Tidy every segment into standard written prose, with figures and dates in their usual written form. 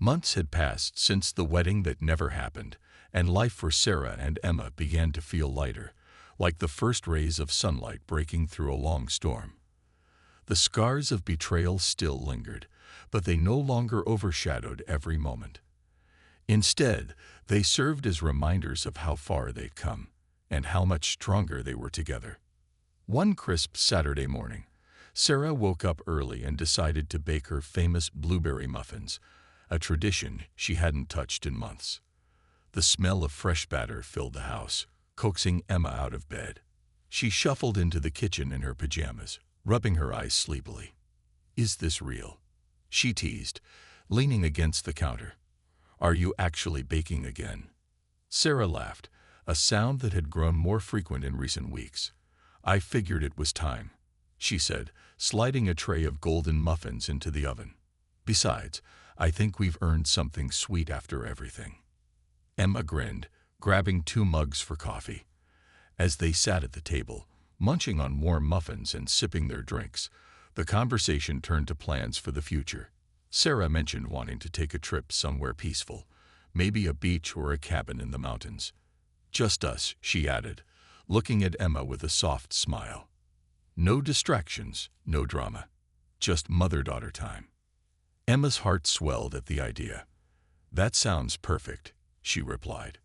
Months had passed since the wedding that never happened, and life for Sarah and Emma began to feel lighter, like the first rays of sunlight breaking through a long storm. The scars of betrayal still lingered, but they no longer overshadowed every moment. Instead, they served as reminders of how far they'd come, and how much stronger they were together. One crisp Saturday morning, Sarah woke up early and decided to bake her famous blueberry muffins, a tradition she hadn't touched in months. The smell of fresh batter filled the house, coaxing Emma out of bed. She shuffled into the kitchen in her pajamas, rubbing her eyes sleepily. "Is this real?" she teased, leaning against the counter. "Are you actually baking again?" Sarah laughed, a sound that had grown more frequent in recent weeks. "I figured it was time," she said, sliding a tray of golden muffins into the oven. "Besides, I think we've earned something sweet after everything." Emma grinned, grabbing 2 mugs for coffee. As they sat at the table, munching on warm muffins and sipping their drinks, the conversation turned to plans for the future. Sarah mentioned wanting to take a trip somewhere peaceful, maybe a beach or a cabin in the mountains. "Just us," she added, looking at Emma with a soft smile. "No distractions, no drama. Just mother-daughter time." Emma's heart swelled at the idea. "That sounds perfect," she replied.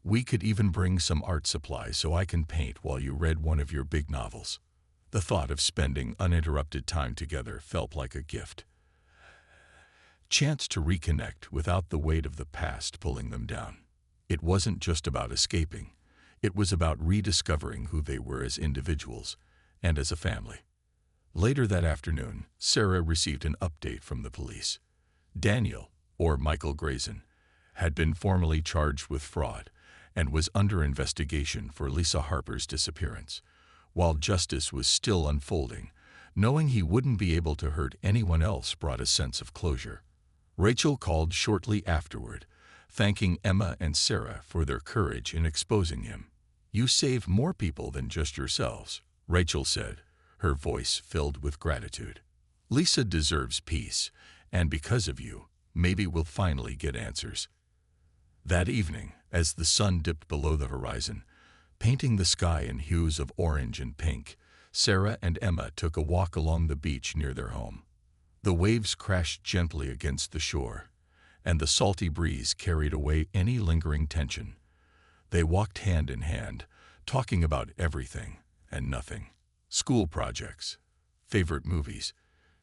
"We could even bring some art supplies so I can paint while you read one of your big novels." The thought of spending uninterrupted time together felt like a gift. Chance to reconnect without the weight of the past pulling them down. It wasn't just about escaping. It was about rediscovering who they were as individuals and as a family. Later that afternoon, Sarah received an update from the police. Daniel, or Michael Grayson, had been formally charged with fraud and was under investigation for Lisa Harper's disappearance. While justice was still unfolding, knowing he wouldn't be able to hurt anyone else brought a sense of closure. Rachel called shortly afterward, thanking Emma and Sarah for their courage in exposing him. "You saved more people than just yourselves," Rachel said, her voice filled with gratitude. "Lisa deserves peace, and because of you, maybe we'll finally get answers." That evening, as the sun dipped below the horizon, painting the sky in hues of orange and pink, Sarah and Emma took a walk along the beach near their home. The waves crashed gently against the shore, and the salty breeze carried away any lingering tension. They walked hand in hand, talking about everything and nothing. School projects, favorite movies,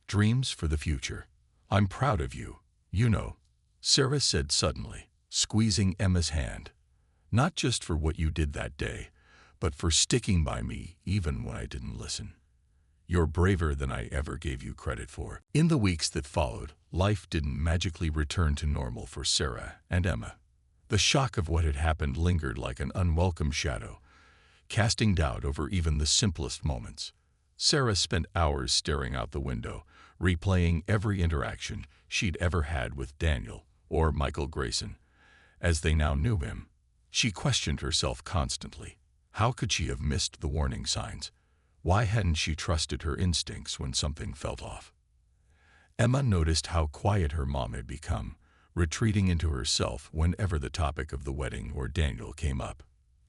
dreams for the future. "I'm proud of you, you know," Sarah said suddenly, squeezing Emma's hand. "Not just for what you did that day, but for sticking by me even when I didn't listen. You're braver than I ever gave you credit for." In the weeks that followed, life didn't magically return to normal for Sarah and Emma. The shock of what had happened lingered like an unwelcome shadow, casting doubt over even the simplest moments. Sarah spent hours staring out the window, replaying every interaction she'd ever had with Daniel, or Michael Grayson, as they now knew him. She questioned herself constantly. How could she have missed the warning signs? Why hadn't she trusted her instincts when something felt off? Emma noticed how quiet her mom had become, retreating into herself whenever the topic of the wedding or Daniel came up.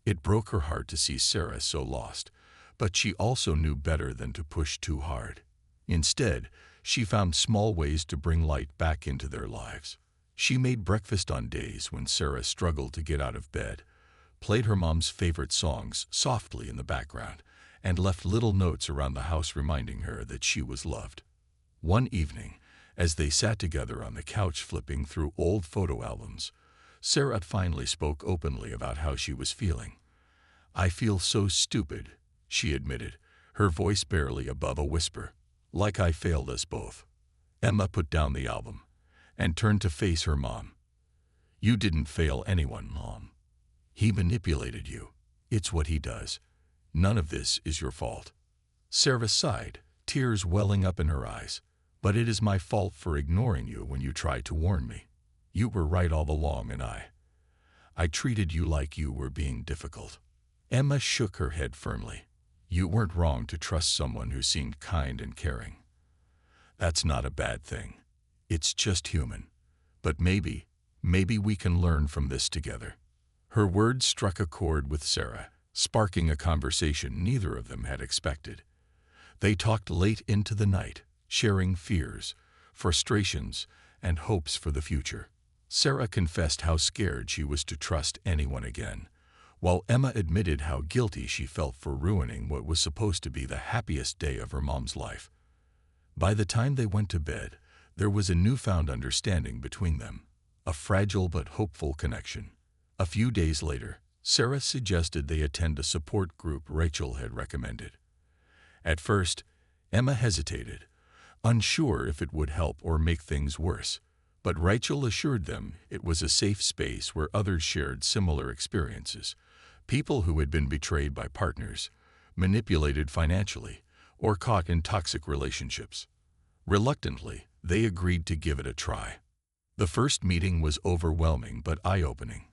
It broke her heart to see Sarah so lost, but she also knew better than to push too hard. Instead, she found small ways to bring light back into their lives. She made breakfast on days when Sarah struggled to get out of bed, played her mom's favorite songs softly in the background, and left little notes around the house reminding her that she was loved. One evening, as they sat together on the couch flipping through old photo albums, Sarah finally spoke openly about how she was feeling. "I feel so stupid," she admitted, her voice barely above a whisper. "Like I failed us both." Emma put down the album and turned to face her mom. "You didn't fail anyone, Mom. He manipulated you. It's what he does. None of this is your fault." Sarah sighed, tears welling up in her eyes. "But it is my fault for ignoring you when you tried to warn me. You were right all along, and I treated you like you were being difficult." Emma shook her head firmly. "You weren't wrong to trust someone who seemed kind and caring. That's not a bad thing. It's just human. But maybe we can learn from this together." Her words struck a chord with Sarah, sparking a conversation neither of them had expected. They talked late into the night, sharing fears, frustrations, and hopes for the future. Sarah confessed how scared she was to trust anyone again, while Emma admitted how guilty she felt for ruining what was supposed to be the happiest day of her mom's life. By the time they went to bed, there was a newfound understanding between them, a fragile but hopeful connection. A few days later, Sarah suggested they attend a support group Rachel had recommended. At first, Emma hesitated, unsure if it would help or make things worse, but Rachel assured them it was a safe space where others shared similar experiences, people who had been betrayed by partners, manipulated financially, or caught in toxic relationships. Reluctantly, they agreed to give it a try. The first meeting was overwhelming but eye-opening.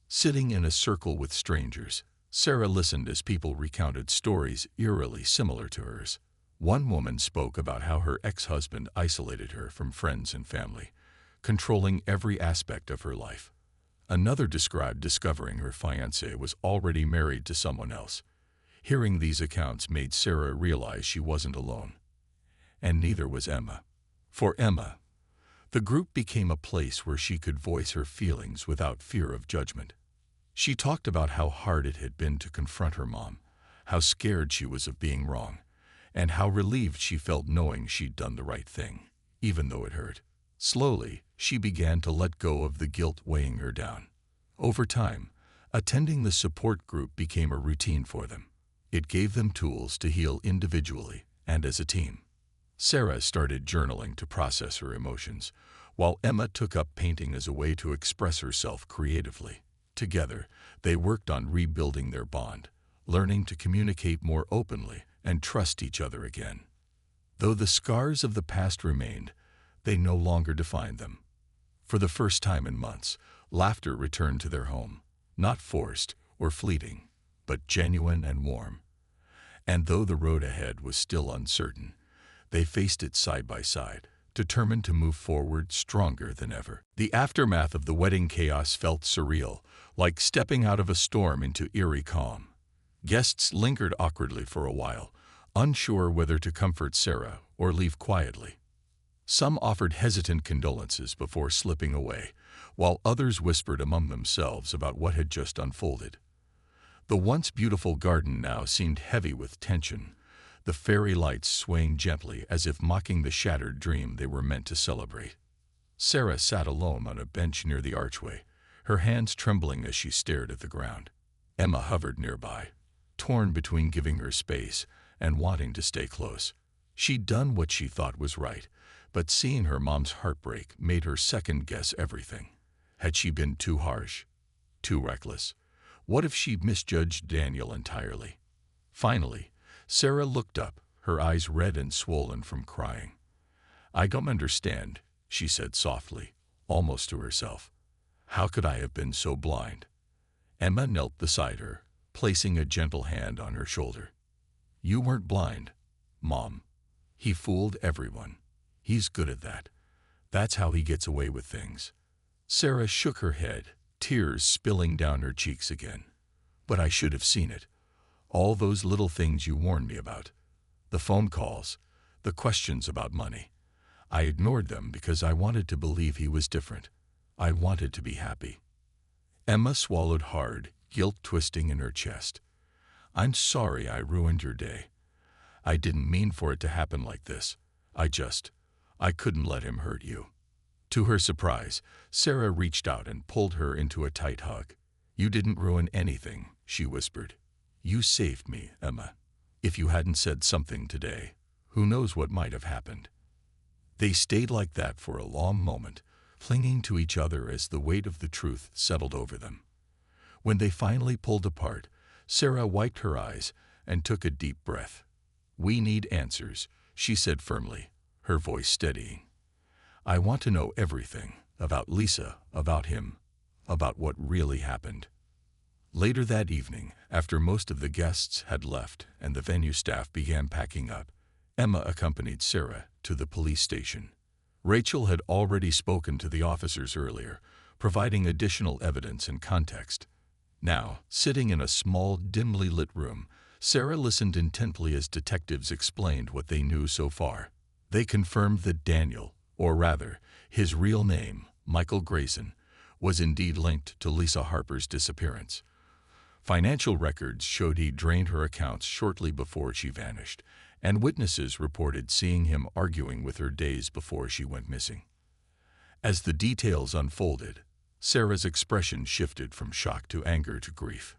Sitting in a circle with strangers, Sarah listened as people recounted stories eerily similar to hers. One woman spoke about how her ex-husband isolated her from friends and family, controlling every aspect of her life. Another described discovering her fiancé was already married to someone else. Hearing these accounts made Sarah realize she wasn't alone. And neither was Emma. For Emma, the group became a place where she could voice her feelings without fear of judgment. She talked about how hard it had been to confront her mom, how scared she was of being wrong, and how relieved she felt knowing she'd done the right thing, even though it hurt. Slowly, she began to let go of the guilt weighing her down. Over time, attending the support group became a routine for them. It gave them tools to heal individually and as a team. Sarah started journaling to process her emotions, while Emma took up painting as a way to express herself creatively. Together, they worked on rebuilding their bond, learning to communicate more openly and trust each other again. Though the scars of the past remained, they no longer defined them. For the first time in months, laughter returned to their home, not forced or fleeting, but genuine and warm. And though the road ahead was still uncertain, they faced it side by side, determined to move forward stronger than ever. The aftermath of the wedding chaos felt surreal, like stepping out of a storm into eerie calm. Guests lingered awkwardly for a while, unsure whether to comfort Sarah or leave quietly. Some offered hesitant condolences before slipping away, while others whispered among themselves about what had just unfolded. The once beautiful garden now seemed heavy with tension, the fairy lights swaying gently as if mocking the shattered dream they were meant to celebrate. Sarah sat alone on a bench near the archway, her hands trembling as she stared at the ground. Emma hovered nearby, torn between giving her space and wanting to stay close. She'd done what she thought was right, but seeing her mom's heartbreak made her second-guess everything. Had she been too harsh? Too reckless? What if she misjudged Daniel entirely? Finally, Sarah looked up, her eyes red and swollen from crying. "I don't understand," she said softly, almost to herself. "How could I have been so blind?" Emma knelt beside her, placing a gentle hand on her shoulder. "You weren't blind, Mom. He fooled everyone. He's good at that. That's how he gets away with things." Sarah shook her head, tears spilling down her cheeks again. "But I should have seen it. All those little things you warned me about. The phone calls, the questions about money. I ignored them because I wanted to believe he was different. I wanted to be happy." Emma swallowed hard, guilt twisting in her chest. "I'm sorry I ruined your day. I didn't mean for it to happen like this. I couldn't let him hurt you." To her surprise, Sarah reached out and pulled her into a tight hug. "You didn't ruin anything," she whispered. "You saved me, Emma. If you hadn't said something today, who knows what might have happened." They stayed like that for a long moment, clinging to each other as the weight of the truth settled over them. When they finally pulled apart, Sarah wiped her eyes and took a deep breath. "We need answers," she said firmly, her voice steadying. "I want to know everything, about Lisa, about him, about what really happened." Later that evening, after most of the guests had left and the venue staff began packing up, Emma accompanied Sarah to the police station. Rachel had already spoken to the officers earlier, providing additional evidence and context. Now, sitting in a small, dimly lit room, Sarah listened intently as detectives explained what they knew so far. They confirmed that Daniel, or rather, his real name, Michael Grayson, was indeed linked to Lisa Harper's disappearance. Financial records showed he drained her accounts shortly before she vanished, and witnesses reported seeing him arguing with her days before she went missing. As the details unfolded, Sarah's expression shifted from shock to anger to grief.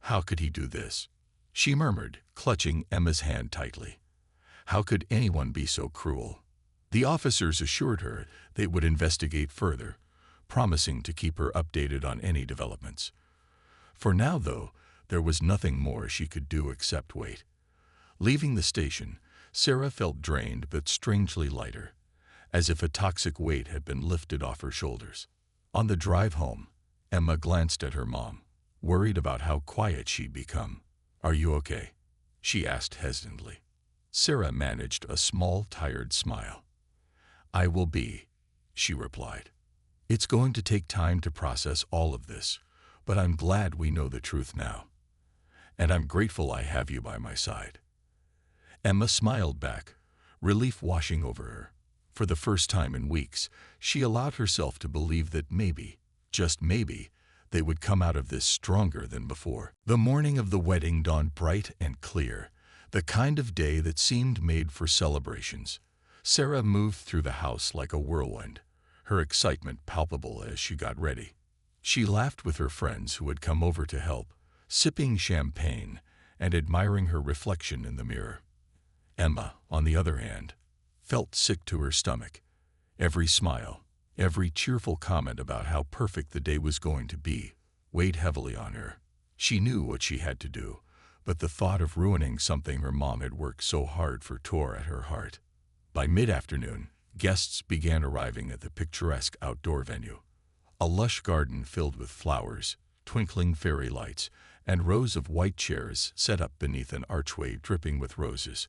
How could he do this? She murmured, clutching Emma's hand tightly. How could anyone be so cruel? The officers assured her they would investigate further, promising to keep her updated on any developments. For now, though, there was nothing more she could do except wait. Leaving the station, Sarah felt drained but strangely lighter, as if a toxic weight had been lifted off her shoulders. On the drive home, Emma glanced at her mom, worried about how quiet she'd become. "Are you okay?" she asked hesitantly. Sarah managed a small, tired smile. "I will be," she replied. "It's going to take time to process all of this, but I'm glad we know the truth now. And I'm grateful I have you by my side." Emma smiled back, relief washing over her. For the first time in weeks, she allowed herself to believe that maybe, just maybe, they would come out of this stronger than before. The morning of the wedding dawned bright and clear, the kind of day that seemed made for celebrations. Sarah moved through the house like a whirlwind, her excitement palpable as she got ready. She laughed with her friends who had come over to help, sipping champagne and admiring her reflection in the mirror. Emma, on the other hand, felt sick to her stomach. Every smile, every cheerful comment about how perfect the day was going to be, weighed heavily on her. She knew what she had to do, but the thought of ruining something her mom had worked so hard for tore at her heart. By mid-afternoon, guests began arriving at the picturesque outdoor venue. A lush garden filled with flowers, twinkling fairy lights, and rows of white chairs set up beneath an archway dripping with roses.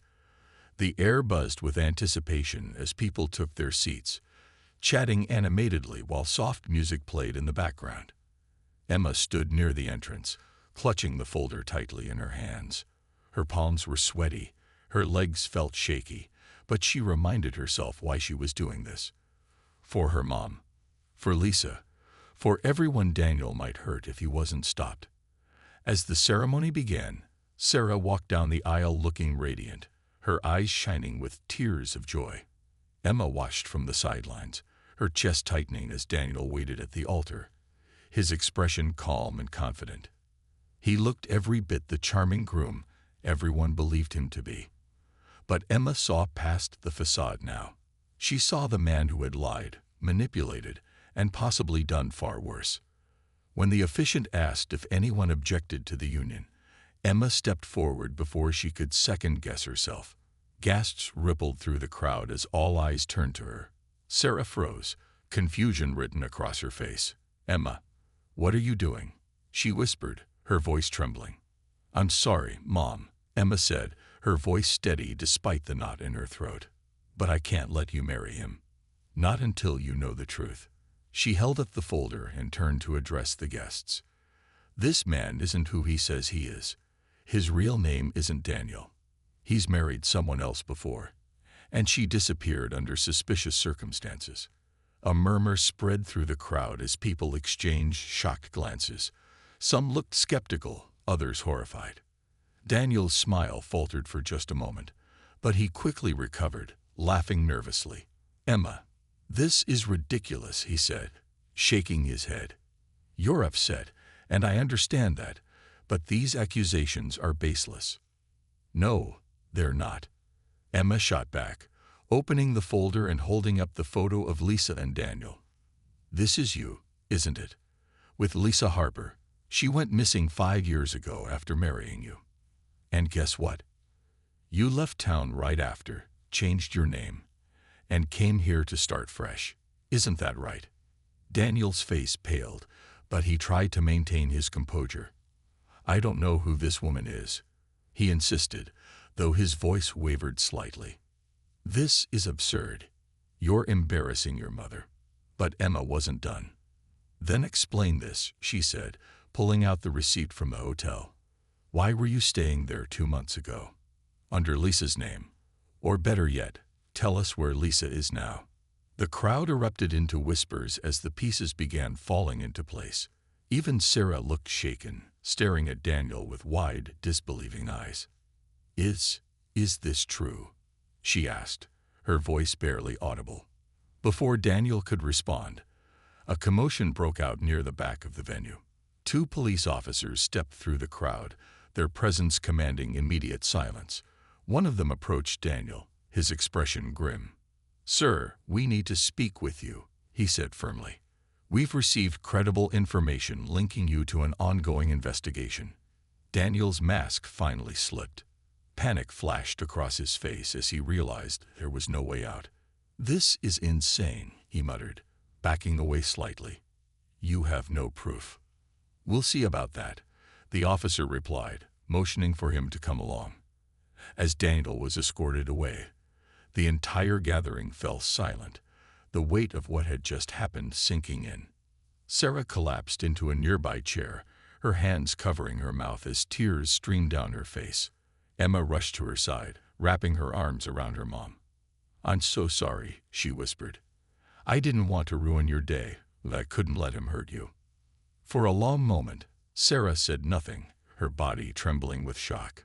The air buzzed with anticipation as people took their seats, chatting animatedly while soft music played in the background. Emma stood near the entrance, clutching the folder tightly in her hands. Her palms were sweaty, her legs felt shaky, but she reminded herself why she was doing this. For her mom, for Lisa, for everyone Daniel might hurt if he wasn't stopped. As the ceremony began, Sarah walked down the aisle looking radiant, her eyes shining with tears of joy. Emma watched from the sidelines, her chest tightening as Daniel waited at the altar, his expression calm and confident. He looked every bit the charming groom everyone believed him to be. But Emma saw past the facade now. She saw the man who had lied, manipulated, and possibly done far worse. When the officiant asked if anyone objected to the union, Emma stepped forward before she could second-guess herself. Gasps rippled through the crowd as all eyes turned to her. Sarah froze, confusion written across her face. "Emma, what are you doing?" she whispered, her voice trembling. "I'm sorry, Mom," Emma said, her voice steady despite the knot in her throat. "But I can't let you marry him. Not until you know the truth." She held up the folder and turned to address the guests. "This man isn't who he says he is. His real name isn't Daniel. He's married someone else before, and she disappeared under suspicious circumstances." A murmur spread through the crowd as people exchanged shocked glances. Some looked skeptical, others horrified. Daniel's smile faltered for just a moment, but he quickly recovered, laughing nervously. "Emma, this is ridiculous," he said, shaking his head. "You're upset, and I understand that, but these accusations are baseless." "No, they're not," Emma shot back, opening the folder and holding up the photo of Lisa and Daniel. "This is you, isn't it? With Lisa Harper. She went missing 5 years ago after marrying you. And guess what? You left town right after, changed your name, and came here to start fresh. Isn't that right?" Daniel's face paled, but he tried to maintain his composure. "I don't know who this woman is," he insisted, though his voice wavered slightly. "This is absurd. You're embarrassing your mother." But Emma wasn't done. "Then explain this," she said, pulling out the receipt from the hotel. "Why were you staying there 2 months ago? Under Lisa's name? Or better yet, tell us where Lisa is now." The crowd erupted into whispers as the pieces began falling into place. Even Sarah looked shaken, staring at Daniel with wide, disbelieving eyes. Is this true?" she asked, her voice barely audible. Before Daniel could respond, a commotion broke out near the back of the venue. 2 police officers stepped through the crowd, their presence commanding immediate silence. One of them approached Daniel, his expression grim. "Sir, we need to speak with you," he said firmly. "We've received credible information linking you to an ongoing investigation." Daniel's mask finally slipped. Panic flashed across his face as he realized there was no way out. "This is insane," he muttered, backing away slightly. "You have no proof." "We'll see about that," the officer replied, motioning for him to come along. As Daniel was escorted away, the entire gathering fell silent, the weight of what had just happened sinking in. Sarah collapsed into a nearby chair, her hands covering her mouth as tears streamed down her face. Emma rushed to her side, wrapping her arms around her mom. "I'm so sorry," she whispered. "I didn't want to ruin your day, but I couldn't let him hurt you." For a long moment, Sarah said nothing, her body trembling with shock.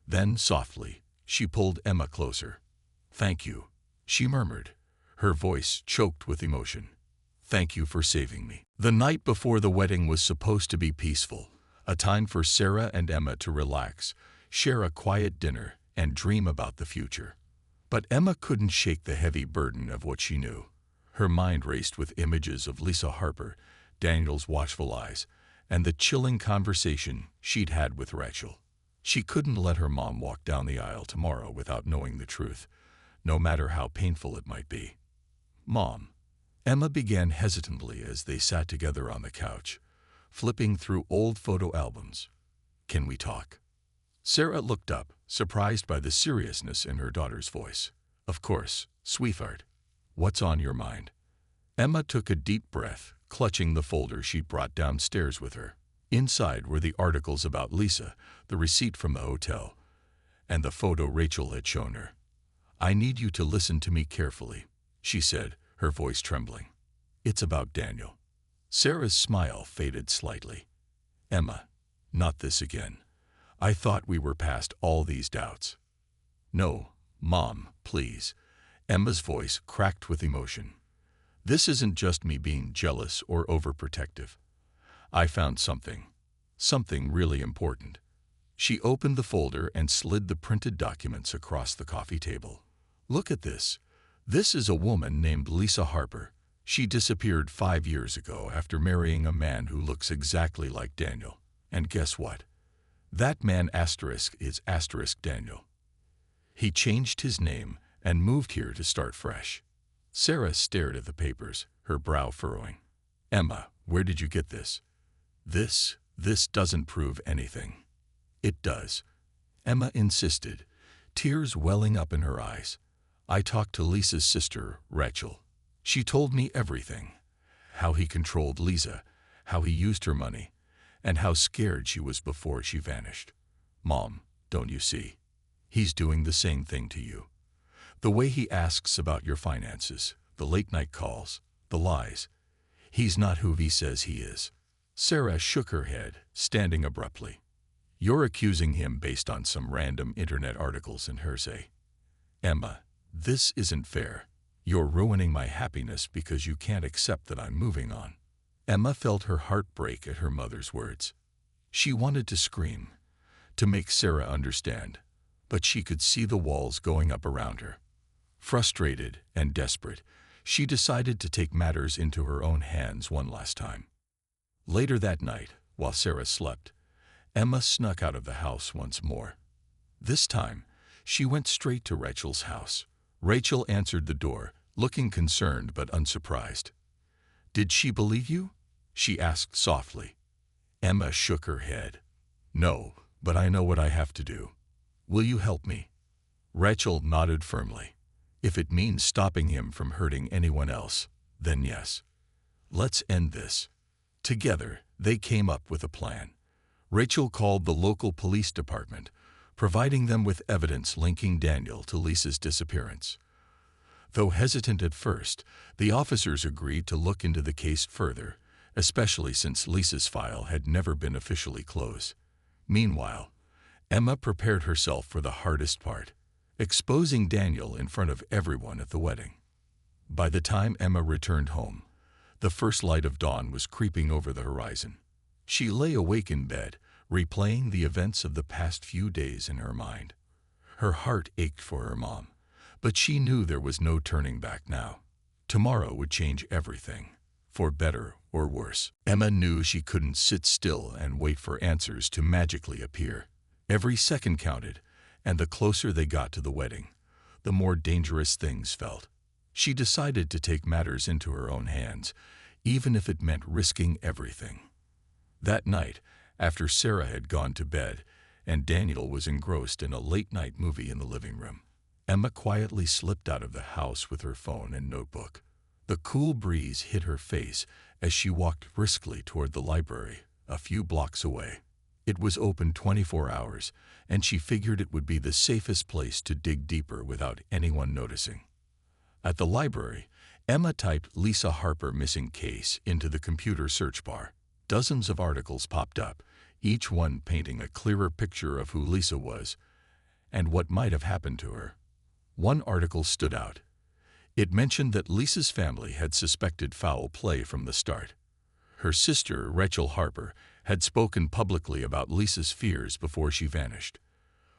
Then, softly, she pulled Emma closer. "Thank you," she murmured, her voice choked with emotion. "Thank you for saving me." The night before the wedding was supposed to be peaceful, a time for Sarah and Emma to relax, share a quiet dinner, and dream about the future. But Emma couldn't shake the heavy burden of what she knew. Her mind raced with images of Lisa Harper, Daniel's watchful eyes, and the chilling conversation she'd had with Rachel. She couldn't let her mom walk down the aisle tomorrow without knowing the truth, no matter how painful it might be. "Mom," Emma began hesitantly as they sat together on the couch, flipping through old photo albums. "Can we talk?" Sarah looked up, surprised by the seriousness in her daughter's voice. "Of course, sweetheart. What's on your mind?" Emma took a deep breath, clutching the folder she'd brought downstairs with her. Inside were the articles about Lisa, the receipt from the hotel, and the photo Rachel had shown her. "I need you to listen to me carefully," she said, her voice trembling. "It's about Daniel." Sarah's smile faded slightly. "Emma, not this again. I thought we were past all these doubts." "No, Mom, please." Emma's voice cracked with emotion. "This isn't just me being jealous or overprotective. I found something really important." She opened the folder and slid the printed documents across the coffee table. "Look at this. This is a woman named Lisa Harper. She disappeared 5 years ago after marrying a man who looks exactly like Daniel. And guess what? That man is Daniel. He changed his name and moved here to start fresh." Sarah stared at the papers, her brow furrowing. "Emma, where did you get this?" This doesn't prove anything." "It does," Emma insisted, tears welling up in her eyes. "I talked to Lisa's sister, Rachel. She told me everything. How he controlled Lisa, how he used her money, and how scared she was before she vanished. Mom, don't you see? He's doing the same thing to you. The way he asks about your finances, the late-night calls, the lies. He's not who he says he is." Sarah shook her head, standing abruptly. "You're accusing him based on some random internet articles and hearsay. Emma, this isn't fair. You're ruining my happiness because you can't accept that I'm moving on." Emma felt her heart break at her mother's words. She wanted to scream, to make Sarah understand, but she could see the walls going up around her. Frustrated and desperate, she decided to take matters into her own hands one last time. Later that night, while Sarah slept, Emma snuck out of the house once more. This time, she went straight to Rachel's house. Rachel answered the door, looking concerned but unsurprised. "Did she believe you?" she asked softly. Emma shook her head. "No, but I know what I have to do. Will you help me?" Rachel nodded firmly. If it means stopping him from hurting anyone else, then yes. Let's end this. Together, they came up with a plan. Rachel called the local police department, providing them with evidence linking Daniel to Lisa's disappearance. Though hesitant at first, the officers agreed to look into the case further, especially since Lisa's file had never been officially closed. Meanwhile, Emma prepared herself for the hardest part, exposing Daniel in front of everyone at the wedding. By the time Emma returned home, the first light of dawn was creeping over the horizon. She lay awake in bed, replaying the events of the past few days in her mind. Her heart ached for her mom, but she knew there was no turning back now. Tomorrow would change everything, for better or worse. Emma knew she couldn't sit still and wait for answers to magically appear. Every second counted, and the closer they got to the wedding, the more dangerous things felt. She decided to take matters into her own hands, even if it meant risking everything. That night, after Sarah had gone to bed and Daniel was engrossed in a late-night movie in the living room, Emma quietly slipped out of the house with her phone and notebook. The cool breeze hit her face as she walked briskly toward the library, a few blocks away. It was open 24 hours, and she figured it would be the safest place to dig deeper without anyone noticing. At the library, Emma typed Lisa Harper missing case into the computer search bar. Dozens of articles popped up, each one painting a clearer picture of who Lisa was and what might have happened to her. One article stood out. It mentioned that Lisa's family had suspected foul play from the start. Her sister, Rachel Harper, had spoken publicly about Lisa's fears before she vanished.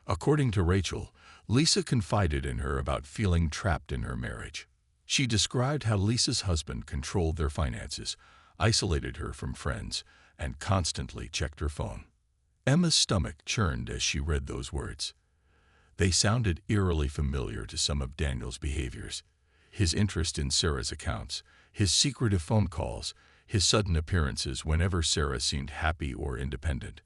According to Rachel, Lisa confided in her about feeling trapped in her marriage. She described how Lisa's husband controlled their finances, isolated her from friends, and constantly checked her phone. Emma's stomach churned as she read those words. They sounded eerily familiar to some of Daniel's behaviors. His interest in Sarah's accounts, his secretive phone calls, his sudden appearances whenever Sarah seemed happy or independent.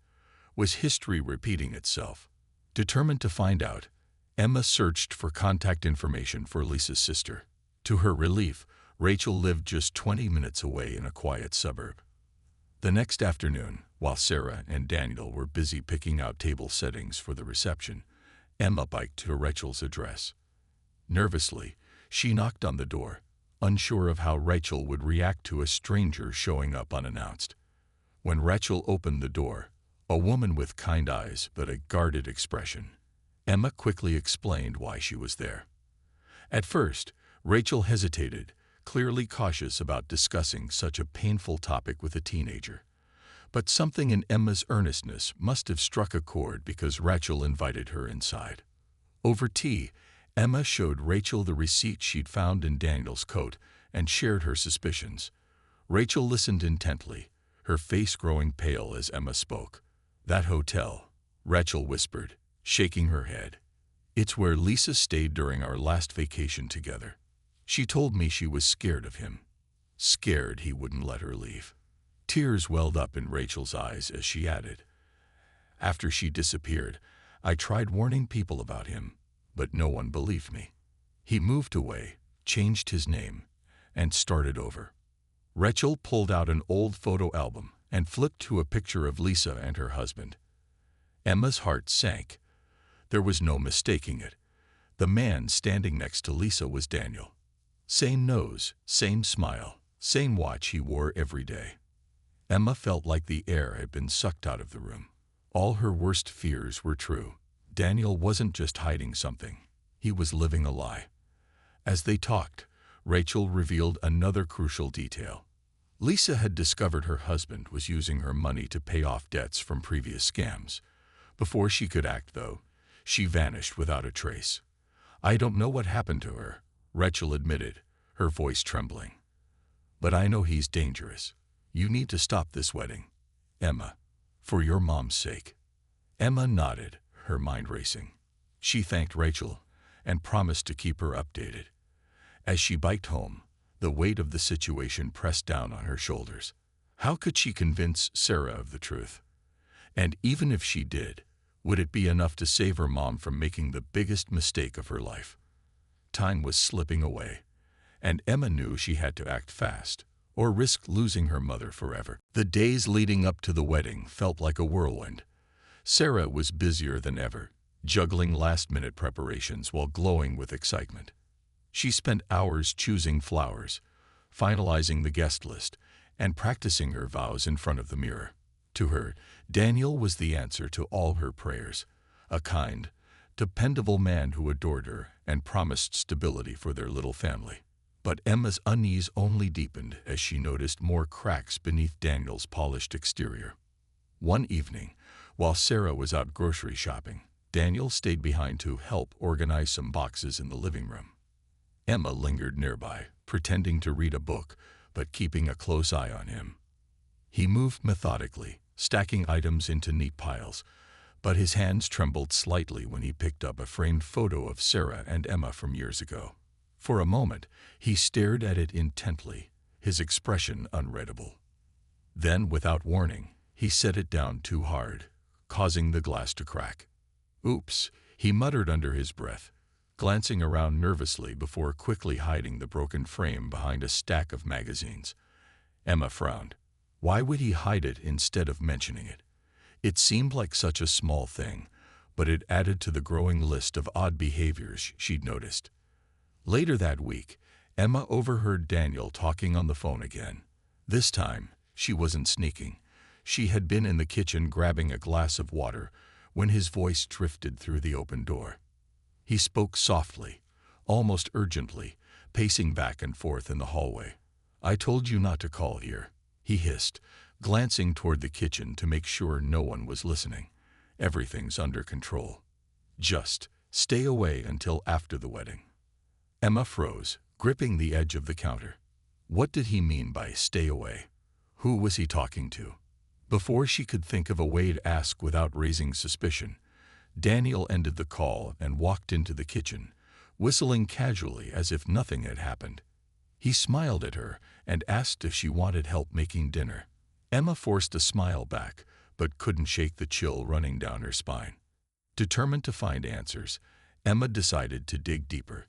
Was history repeating itself? Determined to find out, Emma searched for contact information for Lisa's sister. To her relief, Rachel lived just 20 minutes away in a quiet suburb. The next afternoon, while Sarah and Daniel were busy picking out table settings for the reception, Emma biked to Rachel's address. Nervously, she knocked on the door, unsure of how Rachel would react to a stranger showing up unannounced. When Rachel opened the door, a woman with kind eyes but a guarded expression, Emma quickly explained why she was there. At first, Rachel hesitated, clearly cautious about discussing such a painful topic with a teenager. But something in Emma's earnestness must have struck a chord because Rachel invited her inside. Over tea, Emma showed Rachel the receipt she'd found in Daniel's coat and shared her suspicions. Rachel listened intently, her face growing pale as Emma spoke. "That hotel," Rachel whispered, shaking her head. "It's where Lisa stayed during our last vacation together. She told me she was scared of him. Scared he wouldn't let her leave." Tears welled up in Rachel's eyes as she added, "After she disappeared, I tried warning people about him, but no one believed me. He moved away, changed his name, and started over." Rachel pulled out an old photo album and flipped to a picture of Lisa and her husband. Emma's heart sank. There was no mistaking it. The man standing next to Lisa was Daniel. Same nose, same smile, same watch he wore every day. Emma felt like the air had been sucked out of the room. All her worst fears were true. Daniel wasn't just hiding something. He was living a lie. As they talked, Rachel revealed another crucial detail. Lisa had discovered her husband was using her money to pay off debts from previous scams. Before she could act, though, she vanished without a trace. "I don't know what happened to her," Rachel admitted, her voice trembling. "But I know he's dangerous. You need to stop this wedding, Emma, for your mom's sake." Emma nodded, her mind racing. She thanked Rachel and promised to keep her updated. As she biked home, the weight of the situation pressed down on her shoulders. How could she convince Sarah of the truth? And even if she did, would it be enough to save her mom from making the biggest mistake of her life? Time was slipping away, and Emma knew she had to act fast, or risk losing her mother forever. The days leading up to the wedding felt like a whirlwind. Sarah was busier than ever, juggling last-minute preparations while glowing with excitement. She spent hours choosing flowers, finalizing the guest list, and practicing her vows in front of the mirror. To her, Daniel was the answer to all her prayers, a kind, dependable man who adored her and promised stability for their little family. But Emma's unease only deepened as she noticed more cracks beneath Daniel's polished exterior. One evening, while Sarah was out grocery shopping, Daniel stayed behind to help organize some boxes in the living room. Emma lingered nearby, pretending to read a book, but keeping a close eye on him. He moved methodically, stacking items into neat piles, but his hands trembled slightly when he picked up a framed photo of Sarah and Emma from years ago. For a moment, he stared at it intently, his expression unreadable. Then, without warning, he set it down too hard, causing the glass to crack. "Oops," he muttered under his breath, glancing around nervously before quickly hiding the broken frame behind a stack of magazines. Emma frowned. Why would he hide it instead of mentioning it? It seemed like such a small thing, but it added to the growing list of odd behaviors she'd noticed. Later that week, Emma overheard Daniel talking on the phone again. This time, she wasn't sneaking. She had been in the kitchen grabbing a glass of water when his voice drifted through the open door. He spoke softly, almost urgently, pacing back and forth in the hallway. "I told you not to call here," he hissed, glancing toward the kitchen to make sure no one was listening. "Everything's under control. Just stay away until after the wedding." Emma froze, gripping the edge of the counter. What did he mean by stay away? Who was he talking to? Before she could think of a way to ask without raising suspicion, Daniel ended the call and walked into the kitchen, whistling casually as if nothing had happened. He smiled at her and asked if she wanted help making dinner. Emma forced a smile back, but couldn't shake the chill running down her spine. Determined to find answers, Emma decided to dig deeper.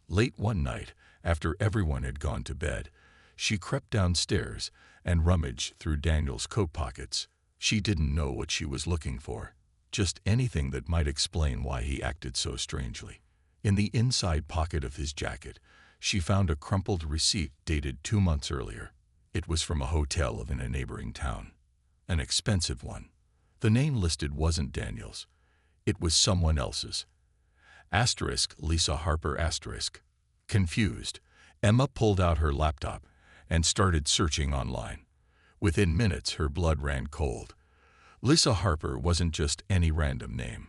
Late one night, after everyone had gone to bed, she crept downstairs and rummaged through Daniel's coat pockets. She didn't know what she was looking for, just anything that might explain why he acted so strangely. In the inside pocket of his jacket, she found a crumpled receipt dated 2 months earlier. It was from a hotel in a neighboring town. An expensive one. The name listed wasn't Daniel's. It was someone else's. Lisa Harper *. Confused, Emma pulled out her laptop and started searching online. Within minutes, her blood ran cold. Lisa Harper wasn't just any random name.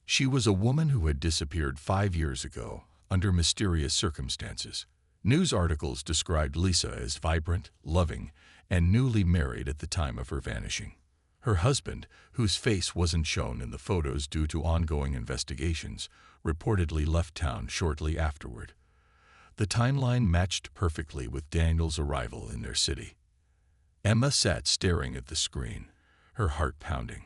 She was a woman who had disappeared 5 years ago under mysterious circumstances. News articles described Lisa as vibrant, loving, and newly married at the time of her vanishing. Her husband, whose face wasn't shown in the photos due to ongoing investigations, reportedly left town shortly afterward. The timeline matched perfectly with Daniel's arrival in their city. Emma sat staring at the screen, her heart pounding.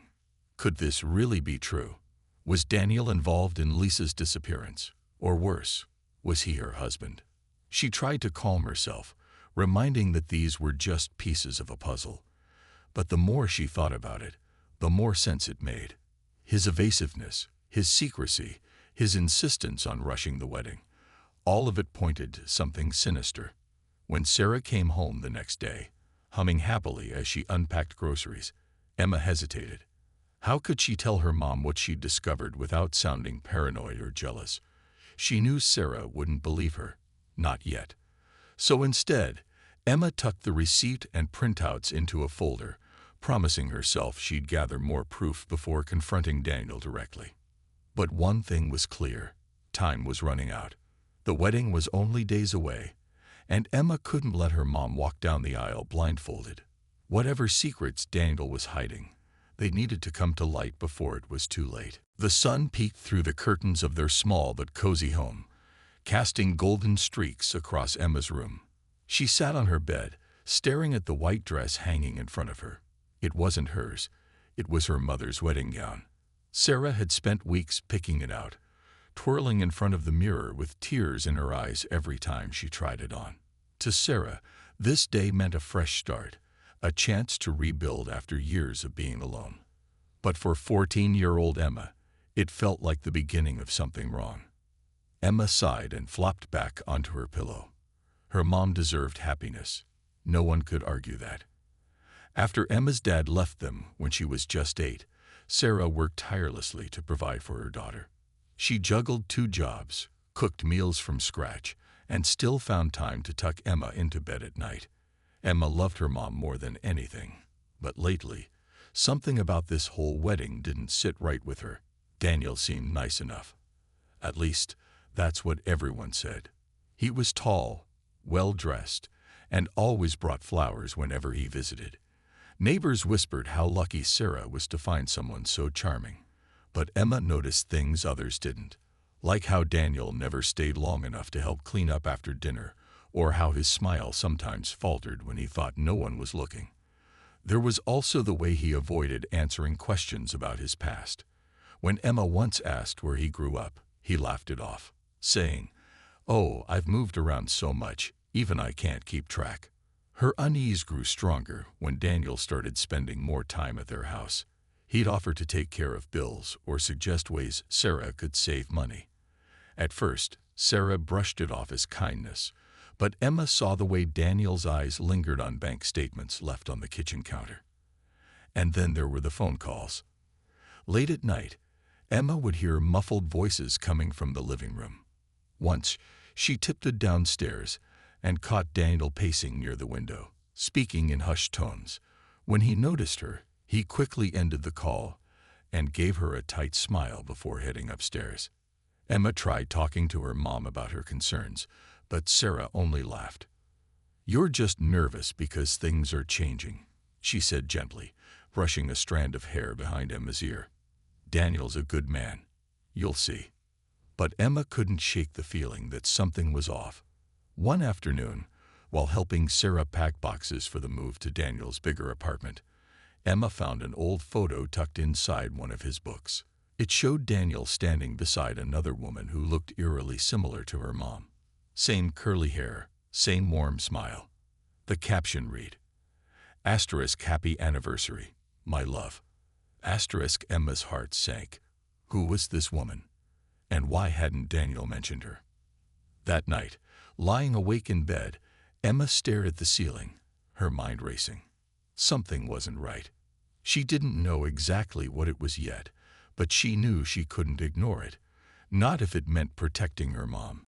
Could this really be true? Was Daniel involved in Lisa's disappearance? Or worse, was he her husband? She tried to calm herself, reminding that these were just pieces of a puzzle. But the more she thought about it, the more sense it made. His evasiveness, his secrecy, his insistence on rushing the wedding, all of it pointed to something sinister. When Sarah came home the next day, humming happily as she unpacked groceries, Emma hesitated. How could she tell her mom what she'd discovered without sounding paranoid or jealous? She knew Sarah wouldn't believe her. Not yet. So instead, Emma tucked the receipt and printouts into a folder, promising herself she'd gather more proof before confronting Daniel directly. But one thing was clear. Time was running out. The wedding was only days away, and Emma couldn't let her mom walk down the aisle blindfolded. Whatever secrets Daniel was hiding, they needed to come to light before it was too late. The sun peeked through the curtains of their small but cozy home, casting golden streaks across Emma's room. She sat on her bed, staring at the white dress hanging in front of her. It wasn't hers. It was her mother's wedding gown. Sarah had spent weeks picking it out, twirling in front of the mirror with tears in her eyes every time she tried it on. To Sarah, this day meant a fresh start, a chance to rebuild after years of being alone. But for 14-year-old Emma, it felt like the beginning of something wrong. Emma sighed and flopped back onto her pillow. Her mom deserved happiness. No one could argue that. After Emma's dad left them when she was just 8, Sarah worked tirelessly to provide for her daughter. She juggled 2 jobs, cooked meals from scratch, and still found time to tuck Emma into bed at night. Emma loved her mom more than anything, but lately, something about this whole wedding didn't sit right with her. Daniel seemed nice enough. At least, that's what everyone said. He was tall, well-dressed, and always brought flowers whenever he visited. Neighbors whispered how lucky Sarah was to find someone so charming. But Emma noticed things others didn't, like how Daniel never stayed long enough to help clean up after dinner, or how his smile sometimes faltered when he thought no one was looking. There was also the way he avoided answering questions about his past. When Emma once asked where he grew up, he laughed it off, saying, "Oh, I've moved around so much, even I can't keep track." Her unease grew stronger when Daniel started spending more time at their house. He'd offer to take care of bills or suggest ways Sarah could save money. At first, Sarah brushed it off as kindness, but Emma saw the way Daniel's eyes lingered on bank statements left on the kitchen counter. And then there were the phone calls. Late at night, Emma would hear muffled voices coming from the living room. Once, she tiptoed downstairs and caught Daniel pacing near the window, speaking in hushed tones. When he noticed her, he quickly ended the call and gave her a tight smile before heading upstairs. Emma tried talking to her mom about her concerns, but Sarah only laughed. "You're just nervous because things are changing," she said gently, brushing a strand of hair behind Emma's ear. "Daniel's a good man. You'll see." But Emma couldn't shake the feeling that something was off. One afternoon, while helping Sarah pack boxes for the move to Daniel's bigger apartment, Emma found an old photo tucked inside one of his books. It showed Daniel standing beside another woman who looked eerily similar to her mom. Same curly hair, same warm smile. The caption read, *Happy anniversary, my love. Emma's heart sank. Who was this woman? And why hadn't Daniel mentioned her? That night, lying awake in bed, Emma stared at the ceiling, her mind racing. Something wasn't right. She didn't know exactly what it was yet, but she knew she couldn't ignore it, not if it meant protecting her mom.